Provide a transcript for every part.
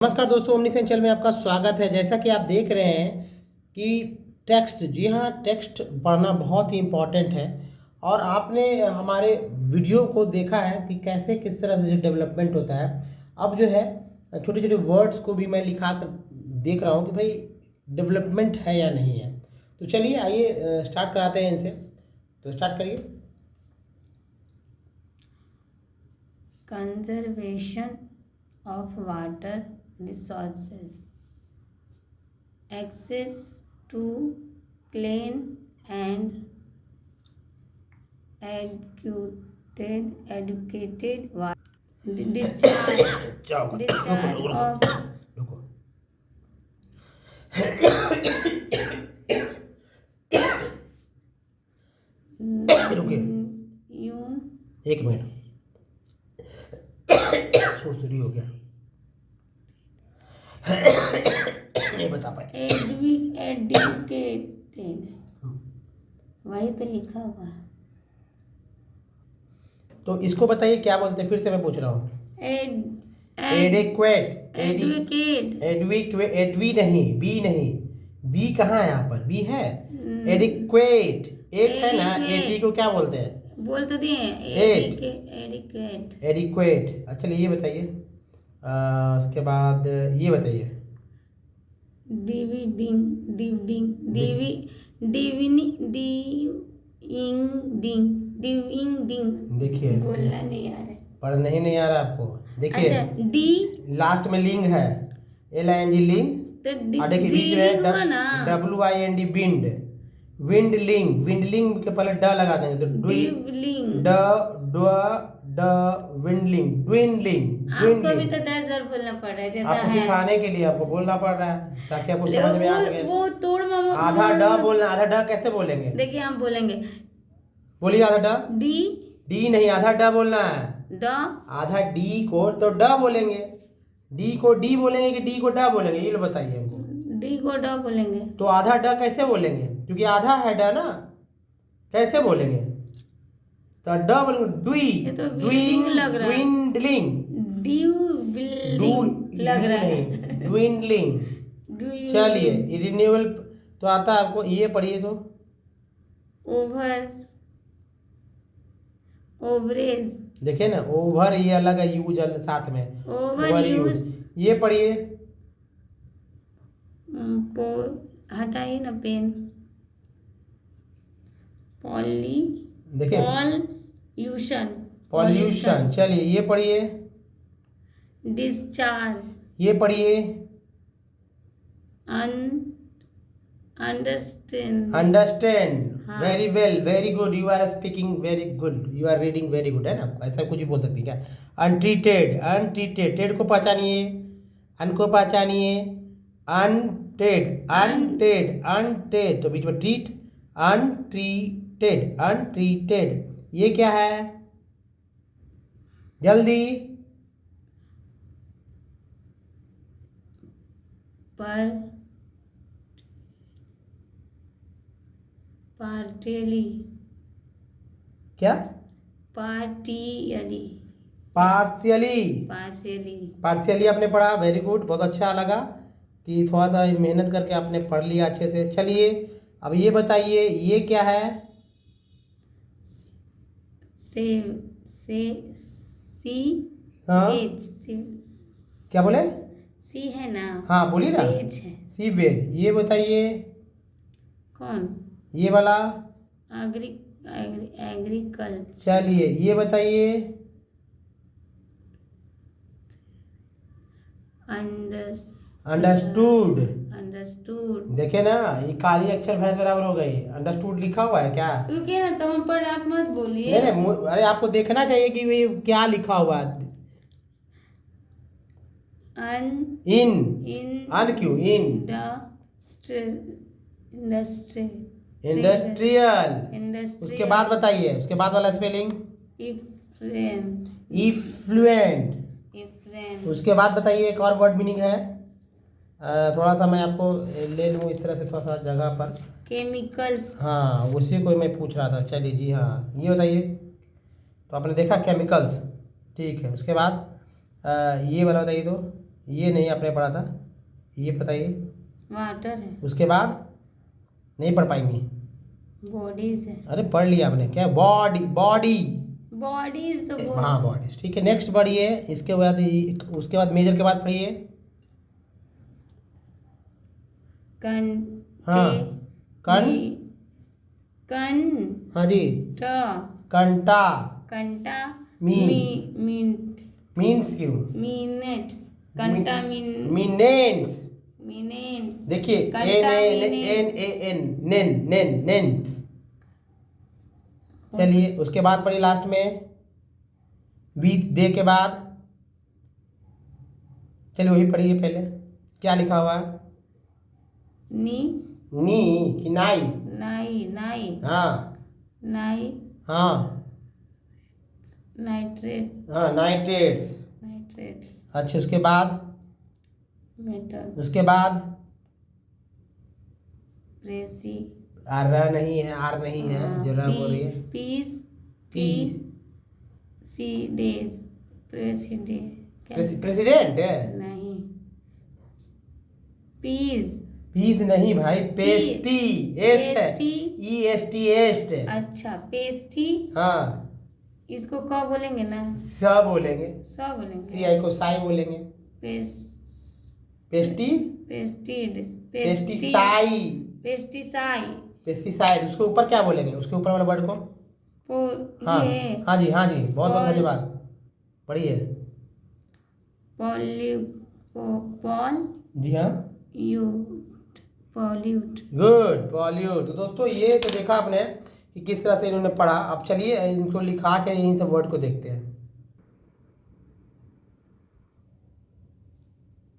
नमस्कार दोस्तों, omni sensual में आपका स्वागत है। जैसा कि आप देख रहे हैं कि टेक्स्ट, जी हाँ, टेक्स्ट पढ़ना बहुत ही इम्पॉर्टेंट है। और आपने हमारे वीडियो को देखा है कि कैसे किस तरह से जो डेवलपमेंट होता है। अब जो है छोटे छोटे वर्ड्स को भी मैं लिखा कर देख रहा हूँ कि भाई डेवलपमेंट है या नहीं है। तो चलिए आइए स्टार्ट कराते हैं इनसे। तो स्टार्ट करिए। Conservation of water resources, access to clean and educated water, discharge of रुको। रुकिए एक मिनट, सुरसुरी हो गया, नहीं बता पाए। एडुकेटेड, वही तो लिखा हुआ है। तो इसको बताइए क्या बोलते हैं, फिर से मैं पूछ रहा हूँ। एडिक्वेट, एडवी नहीं, बी नहीं, बी कहाँ है? यहाँ पर बी है। एडिक्वेट, एट है ना, एटी को क्या बोलते हैं? बोल तो दिए एडिक्वेट। अच्छा चलिए ये बताइए, उसके बाद ये बताइए। देखिए, बोलना नहीं आ रहा है, पर नहीं आ रहा आपको। देखिए अच्छा, डी लास्ट में लिंग है, LING लिंग। तो और देखिए बीच में WIND विंड, विंड लिंग, विंड लिंग के पहले ड लगा देंगे तो विंडलिंग, ट्विनलिंग। आपको भी तो 10 बार बोलना पड़ रहा है, जैसा आपको है सिखाने के लिए आपको बोलना पड़ रहा है ताकि आपको समझ में आ सके। वो तोड़ मामा आधा ड बोलना, आधा ड कैसे बोलेंगे? देखिए हम बोलेंगे बोलिए आधा ड। डी नहीं, आधा ड बोलना है। ड, आधा डी को तो ड बोलेंगे, डी को डी बोलेंगे कि डी को ड बोलेंगे, ये लो बताइए हमको। डी को ड बोलेंगे। तो आधा ड कैसे बोलेंगे? क्योंकि आधा है ड ना, कैसे बोलेंगे? तो ड बोलेंगे डुई, ये तो बिल्डिंग लग रहा है, ड्विंडलिंग, बिल्डिंग लग रहा है, ड्विंडलिंग। चलिए रिन्यूअल तो आता है आपको, ये पढ़िए तो। ओवरेज, देखिए ना, ओवर ये अलग है, यूज अलग साथ में, ओवर यूज। ये पढ़िए। हटाइए ना पेन। देखिए पॉल्यूशन। चलिए ये पढ़िए। डिस्चार्ज, ये पढ़िए। Understand, very well, very good, you are speaking very good, you are reading very good, है ना, ऐसा कुछ भी बोल सकती क्या? अनट्रीटेड, अनट्रीटेड, टेड को पहचानिए, अन को पहचानिए, अनटेड, अनटेड, अनटेड, तो बीच में ट्रीट, अनट्रीटेड, अनट्रीटेड, ये क्या है? जल्दी। पार्टियली, क्या? पार्टियली, पार्शियली आपने पढ़ा, वेरी गुड, बहुत अच्छा लगा कि थोड़ा सा मेहनत करके आपने पढ़ लिया अच्छे से। चलिए अब ये बताइए, ये क्या है? क्या बोले? सी है ना, हाँ बोलिए ना, सीवेज। ये बताइए कौन? ये वाला एग्रीकल्चर। चलिए ये बताइए। अंडरस्टूड। देखे ना, ये काली अक्षर भैंस बराबर हो गई। अंडरस्टूड लिखा हुआ है क्या? रुकिए ना, तो हम पर आप मत बोलिए। नहीं, अरे आपको देखना चाहिए कि ये क्या लिखा हुआ है। अन क्यों? इंडस्ट्रियल। उसके बाद बताइए, उसके बाद वाला स्पेलिंग। इफ्लुएंट। उसके बाद बताइए, एक और वर्ड मीनिंग है, थोड़ा सा मैं आपको ले लूँ इस तरह से, थोड़ा सा जगह पर। केमिकल्स, हाँ उसी को मैं पूछ रहा था। चलिए जी हाँ, ये बताइए। तो आपने देखा केमिकल्स, ठीक है। उसके बाद ये वाला बताइए तो, ये नहीं आपने पढ़ा था, ये बताइए। वाटर है। उसके बाद नहीं पढ़ पाएंगी। बॉडीज है। अरे पढ़ लिया आपने, क्या बॉडी, बॉडी। बॉडीज तो हाँ बॉडीज, ठीक है। नेक्स्ट पढ़िए, इसके बाद उसके बाद मेजर के बाद पढ़िए। हाँ कन कन हाँ जी, ट कंटा। कंटा मी मिनट्स मीन्स क्यों? मिनट्स कंटा मीनेंस। मिनट्स देखिए N कंटा N N minutes. A N नेन नेन नेन्स। चलिए उसके बाद पढ़िए लास्ट में विद दे के बाद। चलिए वही पढ़िए पहले, क्या लिखा हुआ है? नी कि नाई? नाई नाई हाँ नाई हाँ नाइट्रेट हाँ, नाइट्रेट्स। नाइट्रेट्स अच्छा उसके बाद, मेटल उसके बाद प्रेसी आर नहीं है, आर नहीं है, जो रह बोल रही है। पीस पी सी डेज प्रेसिडेंट प्रेसिडेंट है? नहीं पीस पीस नहीं भाई, पेस्टी। एस्ट है, पेस्टी। ई एस टी, एस्ट। अच्छा पेस्टी। हाँ इसको क बोलेंगे ना, स बोलेंगे, स बोलेंगे। सी आई को साई बोलेंगे। पेस पेस्टी, पेस्टिड पेस्टिसाई, पेस्टिसाइड पेस्टिसाइड। उसके ऊपर क्या बोलेंगे, उसके ऊपर वाले वर्ड को? हाँ ये हाँ जी, हाँ जी, बहुत बहुत पॉल- धन्यवाद। पढ़िए। पॉल जी हाँ, पॉल्यूट गुड, पॉल्यूट। तो दोस्तों ये तो देखा आपने कि किस तरह से इन्होंने पढ़ा। अब चलिए इनको लिखा के इन सब वर्ड को देखते हैं।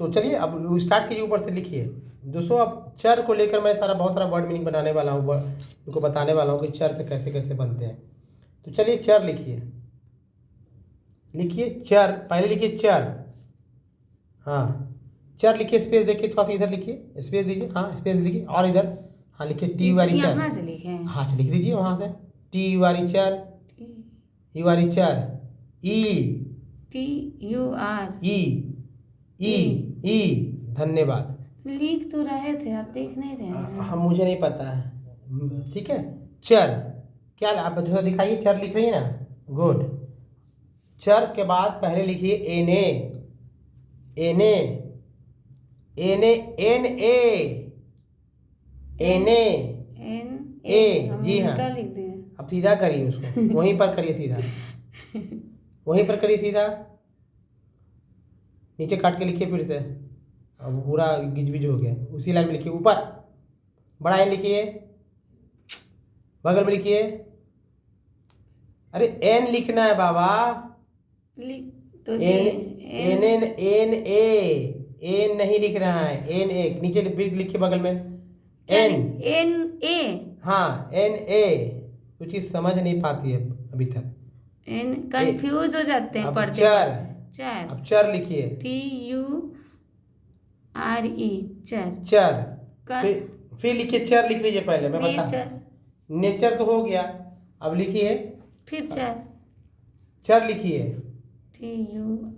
तो चलिए अब स्टार्ट कीजिए, ऊपर से लिखिए। दोस्तों अब चर को लेकर मैं बहुत सारा वर्ड मीनिंग बनाने वाला हूँ, उनको बताने वाला हूँ कि चर से कैसे कैसे बनते हैं। तो चलिए चर लिखिए, लिखिए चर। पहले लिखिए चर, हाँ चर लिखिए, स्पेस देखिए, थोड़ा सा इधर लिखिए, स्पेस दीजिए, हाँ स्पेस दीजिए, और इधर हाँ लिखिए टी वाली चर। यहाँ से लिखे हैं। हाँ लिख दीजिए वहाँ से, टी वाली चर, ई वाली चर, ई TUR ई ई ई। धन्यवाद। लिख तो रहे थे, आप देख नहीं रहे हैं। हम मुझे नहीं पता है, ठीक है। चर क्या आप थोड़ा दिखाइए, चर लिख रही है ना, गुड। चर के बाद पहले लिखिए एने, एने, एने, एन ए, एने ए। जी हाँ, उल्टा लिख दिए। अब सीधा करिए उसको, वहीं पर करिए सीधा, वहीं पर करिए सीधा, नीचे काट के लिखिए फिर से। अब पूरा गिजबिज हो गया, उसी लाइन में लिखिए, ऊपर बड़ा एन लिखिए, बगल में लिखिए। अरे एन लिखना है बाबा, लिख तो N N N N N नहीं लिख रहा है, एन ए नीचे लिखिए बगल में, एन NA हाँ एन ए। कुछ चीज समझ नहीं पाती है अभी तक, एन कंफ्यूज हो जाते हैं अब पढ़ते चर, पढ़ते। चर अब चर लिखिए, TURE चर। चर। फिर लिखिए चर, लिख लीजिए पहले, मैं बता। नेचर नेचर तो हो गया, अब लिखिए फिर चर चर लिखिए। TURE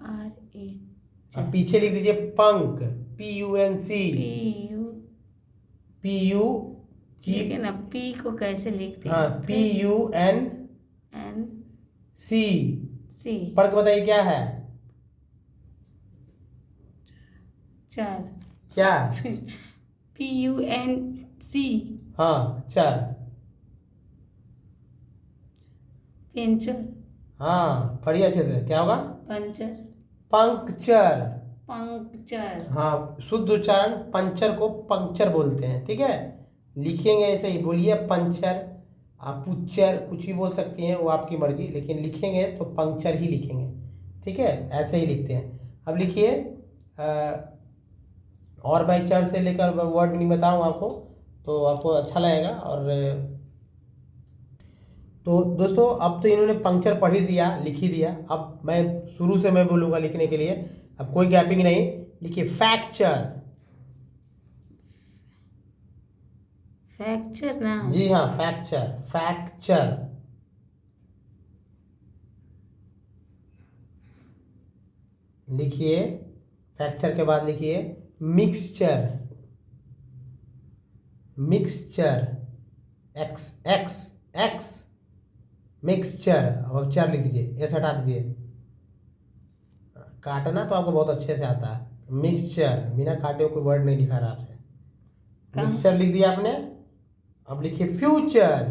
अब पीछे लिख दीजिए पंक, PUNC, PU की, ठीक है ना। P को कैसे लिखते हैं? हाँ PUNC। C पढ़ के बताइए क्या है, चर क्या? PUNC हाँ चर, पेंचर हाँ पढ़िए अच्छे से, क्या होगा? Puncture puncture. पंक्चर। हाँ शुद्ध उच्चारण पंचर को पंक्चर बोलते हैं, ठीक है। लिखेंगे ऐसे ही, बोलिए पंचर, आप पुच्चर कुछ भी बोल सकती हैं, वो आपकी मर्जी, लेकिन लिखेंगे तो पंक्चर ही लिखेंगे, ठीक है, ऐसे ही लिखते हैं। अब लिखिए और मैं चर से लेकर वर्ड नहीं बताऊँ आपको, तो आपको अच्छा लगेगा। और तो दोस्तों अब तो इन्होंने पंक्चर पढ़ ही दिया, लिख ही दिया। अब मैं शुरू से मैं बोलूँगा लिखने के लिए, अब कोई गैपिंग नहीं। लिखिए फ्रैक्चर, फ्रैक्चर ना। जी हाँ फ्रैक्चर, फ्रैक्चर। लिखिए फ्रैक्चर के बाद लिखिए mixture, mixture, x x x, mixture. अब चर लिख दीजिए, एस हटा दीजिए, काटना तो आपको बहुत अच्छे से आता है। मिक्सचर, बिना काटे हुए कोई वर्ड नहीं लिखा रहा आपसे। कहाँ? मिक्सचर लिख दिया आपने। अब लिखिए फ्यूचर,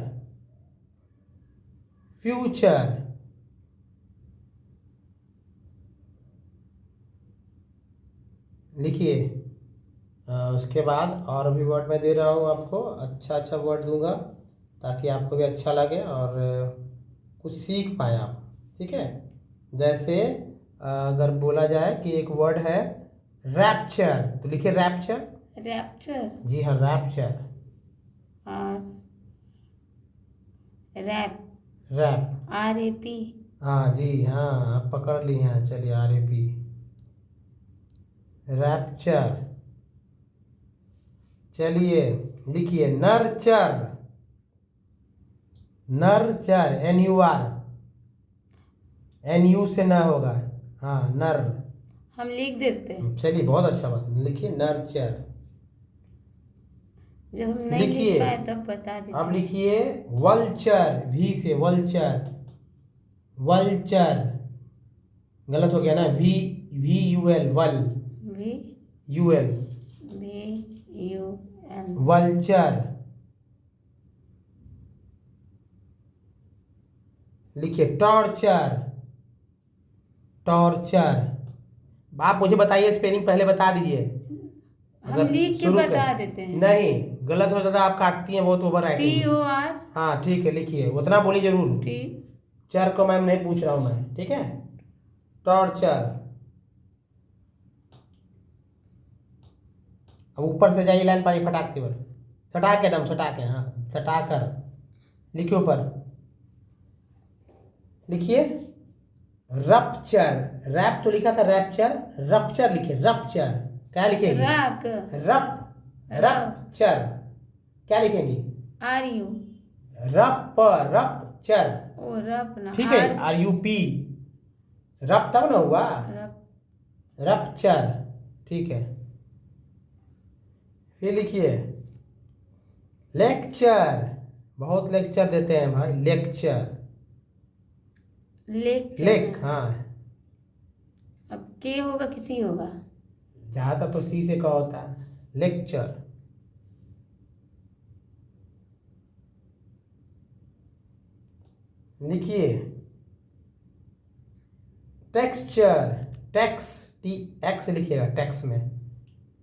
फ्यूचर, लिखिए। उसके बाद और भी वर्ड मैं दे रहा हूँ आपको, अच्छा अच्छा वर्ड दूंगा ताकि आपको भी अच्छा लगे और कुछ सीख पाए आप, ठीक है। जैसे अगर बोला जाए कि एक वर्ड है रैप्चर, तो लिखिए रैप्चर। रैप्चर, जी हाँ, रैप्चर, और रैप, रैप, RAP। हाँ जी हाँ, आप पकड़ लिए हैं। चलिए RAP, रैप्चर। चलिए लिखिए नर्चर, नर्चर, NUR, NU से ना होगा, हाँ नर। हम लिख देते हैं, चलिए बहुत अच्छा बात है, लिखिए नर्चर। जब हम नहीं लिखिए, लिख पाए तब बता अब दीजिए। लिखिए वल्चर, V से वल्चर, वल्चर, गलत हो गया ना, VUL, वल, UL, VUN, वल्चर। लिखिए टॉर्चर, टॉर्चर। आप मुझे बताइए स्पेलिंग पहले बता दीजिए। हम लिख के शुरू बता कर, देते हैं। नहीं गलत हो जाता, आप काटती हैं बहुत, ओवर राइटिंग। TOR, हाँ ठीक है, लिखिए, उतना बोलिए जरूर। T, चर को मैम नहीं पूछ रहा हूँ मैं, ठीक है। टॉर्चर। अब ऊपर से जाइए लाइन पानी फटाक से, सटा के दम, सटा के, हाँ सटा कर लिखिए ऊपर। लिखिए रप्चर, रैप तो लिखा था रैप्चर, रप्चर लिखिए, रप्चर। क्या लिखेंगे? राक, रप, रप्चर। क्या लिखेंगी? RU, रप, रप्चर, ओ रप ना, ठीक है। RUP, रप तब ना हुआ, रप, रप्चर, ठीक है। फिर लिखिए लेक्चर, बहुत लेक्चर देते हैं भाई, लेक्चर, लेक्चर, लेक, हाँ। अब के होगा किसी होगा, ज़्यादातर तो C से का होता है, लेक्चर। लिखिए टेक्सचर, टेक्स, TX लिखिएगा, टेक्स में,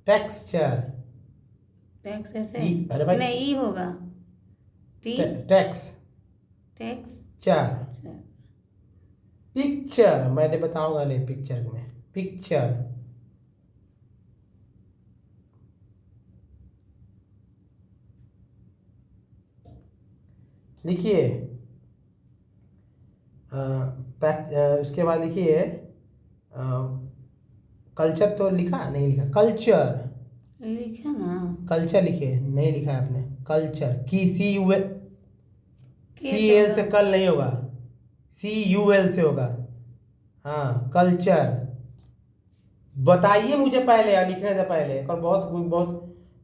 टेक्सचर, टैक्स ऐसे अरे भाई, नहीं, ई होगा, T, टेक्स, टैक्स, चर। पिक्चर, मैंने बताऊंगा नहीं पिक्चर में, पिक्चर। लिखिए उसके बाद लिखिए कल्चर, तो लिखा नहीं, लिखा कल्चर, लिखा ना, कल्चर लिखिए, नहीं लिखा है आपने। कल्चर की CUL से कल नहीं होगा, CUL से होगा, हाँ कल्चर। बताइए मुझे पहले, लिखने से पहले, और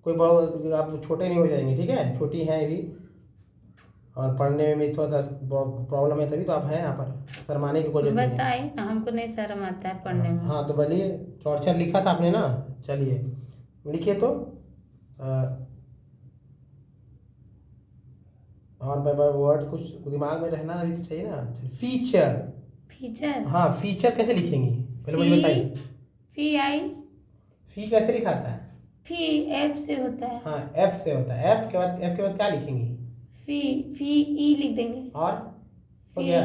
कोई बहुत आप छोटे नहीं हो जाएंगे, ठीक है। छोटी हैं भी और पढ़ने में भी थोड़ा सा प्रॉब्लम है, तभी तो आप हैं यहाँ पर, शर्माने की कोई जरूरत नहीं है। बताइए ना, हमको नहीं शर्म आता है पढ़ने में। हाँ तो बोलिए, टॉर्चर लिखा था आपने ना, चलिए लिखिए तो। और वर्ड कुछ दिमाग में रहना भी तो चाहिए ना। फीचर, फीचर, हाँ फीचर कैसे लिखेंगी पहले मुझे बताइए। फी कैसे लिखा था? F से होता है, हाँ F से होता है। F के बाद क्या लिखेंगी? ई लिख देंगे, और हो गया,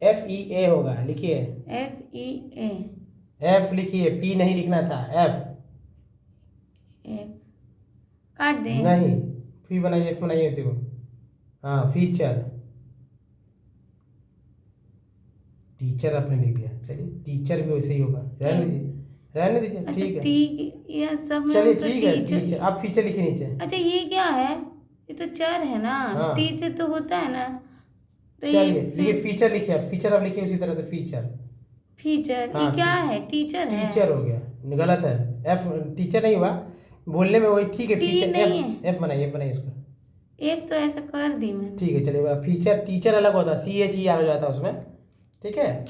FEA होगा, लिखिए FEA, F लिखिए, P नहीं लिखना था, F काट दें, नहीं, फी बनाइए, F बनाइए उसी को, हाँ फीचर। टीचर आपने लिख दिया, चलिए टीचर भी वैसे ही होगा, रहने दीजिए, अच्छा ठीक है। ठीक, यह सब में चलिए तो ठीक है, टीचर। टीचर, आप फीचर लिखिए नीचे। अच्छा ये क्या है, ये तो चर है ना, हाँ। T से तो होता है ना, तो चलिए ये लिखिए फीचर, लिखिए आप फीचर, अब लिखिए उसी तरह से फीचर। फीचर हाँ, ये क्या है? टीचर है। टीचर हो गया, गलत है। एफ टीचर नहीं हुआ, बोलने में वही ठीक है। टी फीचर नहीं एफ एफ बनाइए, एफ बनाइए उसका। एफ तो ऐसा कर दी मैंने। ठीक है चलिए। फीचर टीचर अलग होता है, CHER हो जाता है उसमें। ठीक है।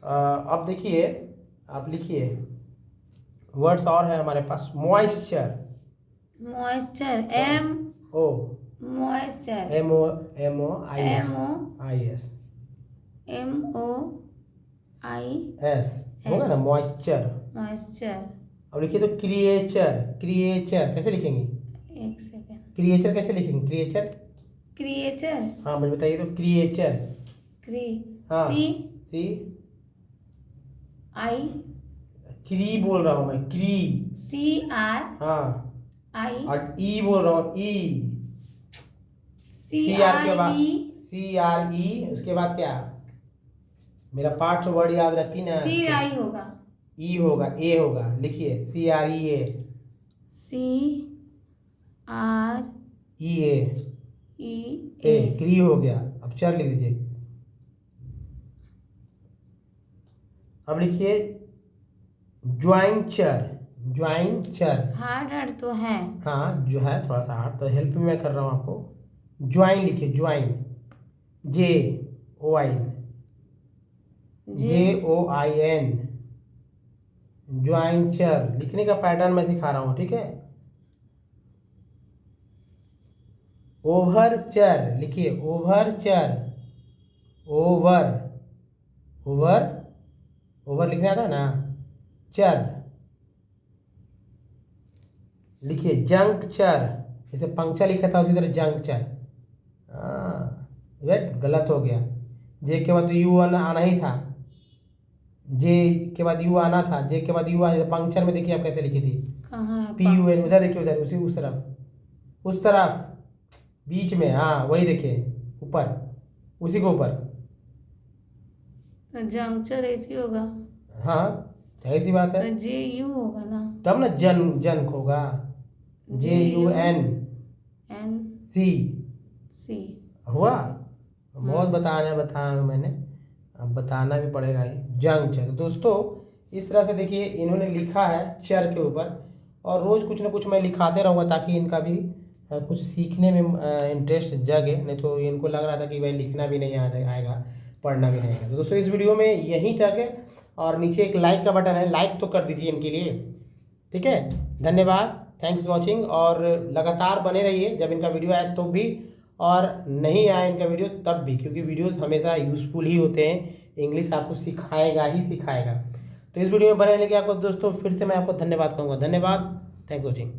अब देखिए, आप लिखिए वर्ड्स और है हमारे पास। Moisture, moisture, M O moisture, MOIS, MOIS होगा ना मॉइस्चर। मॉइस्चर। अब लिखिए तो क्रिएचर, क्रिएचर कैसे लिखेंगे? एक सेकेंड। क्रिएचर कैसे लिखेंगे? क्रिएचर, क्रिएचर, हाँ मुझे बताइए तो। क्रिएचर, क्री, हाँ CI, क्री बोल रहा हूँ मैं, क्री। CRI, हाँ, और ई बोल रहा हूँ, ई। CR के बाद CRE, उसके बाद क्या? मेरा पार्ट वर्ड याद रखी ना। फिर आई होगा, ई होगा, ए होगा। लिखिए CREA, CREA, क्री हो गया। अब चर लिख दीजिए। अब लिखिए ज्वाइंचर, ज्वाइंचर। हार्ड तो है। हाँ जो है थोड़ा सा हार्ड, तो हेल्प मैं कर रहा हूँ आपको। ज्वाइन लिखिए, ज्वाइन, JOIN, ज्वाइंचर। लिखने का पैटर्न मैं सिखा रहा हूँ, ठीक है। ओवरचर लिखिए, ओवरचर, ओवर, ओवर लिखना था ना, चर। लिखिए जंक्चर, जैसे पंक्चर लिखा था उसी तरह जंक्चर। वेट गलत हो गया। जे के बाद तो यू आना ही था, जे के बाद यू आना था, जे के बाद यू आना। पंक्चर में देखिए आप कैसे लिखी थी, कहाँ है PUN। उधर देखिए, उधर उसी उस तरफ बीच में, हाँ वही देखिए ऊपर, उसी के ऊपर। तो जंक्चर ऐसी होगा, हाँ ऐसी बात है, तो JU होगा ना, तब ना जंक होगा। JUNC हुआ। बहुत बताया मैंने, अब बताना भी पड़ेगा ही। जंक है तो दोस्तों, इस तरह से देखिए इन्होंने लिखा है चर के ऊपर, और रोज़ कुछ ना कुछ मैं लिखाते रहूँगा ताकि इनका भी कुछ सीखने में इंटरेस्ट जगे। नहीं तो इनको लग रहा था कि भाई लिखना भी नहीं आएगा, पढ़ना भी नहीं आएगा। तो दोस्तों इस वीडियो में यहीं तक है, और नीचे एक लाइक का बटन है, लाइक तो कर दीजिए इनके लिए, ठीक है। धन्यवाद, थैंक्स फॉर वॉचिंग। और लगातार बने रहिए, जब इनका वीडियो आए तो भी, और नहीं आए इनका वीडियो तब भी, क्योंकि वीडियोस हमेशा यूज़फुल ही होते हैं। इंग्लिश आपको सिखाएगा ही सिखाएगा। तो इस वीडियो में बने रहने के आपको दोस्तों फिर से मैं आपको धन्यवाद कहूँगा। धन्यवाद, थैंक्स फॉर वॉचिंग।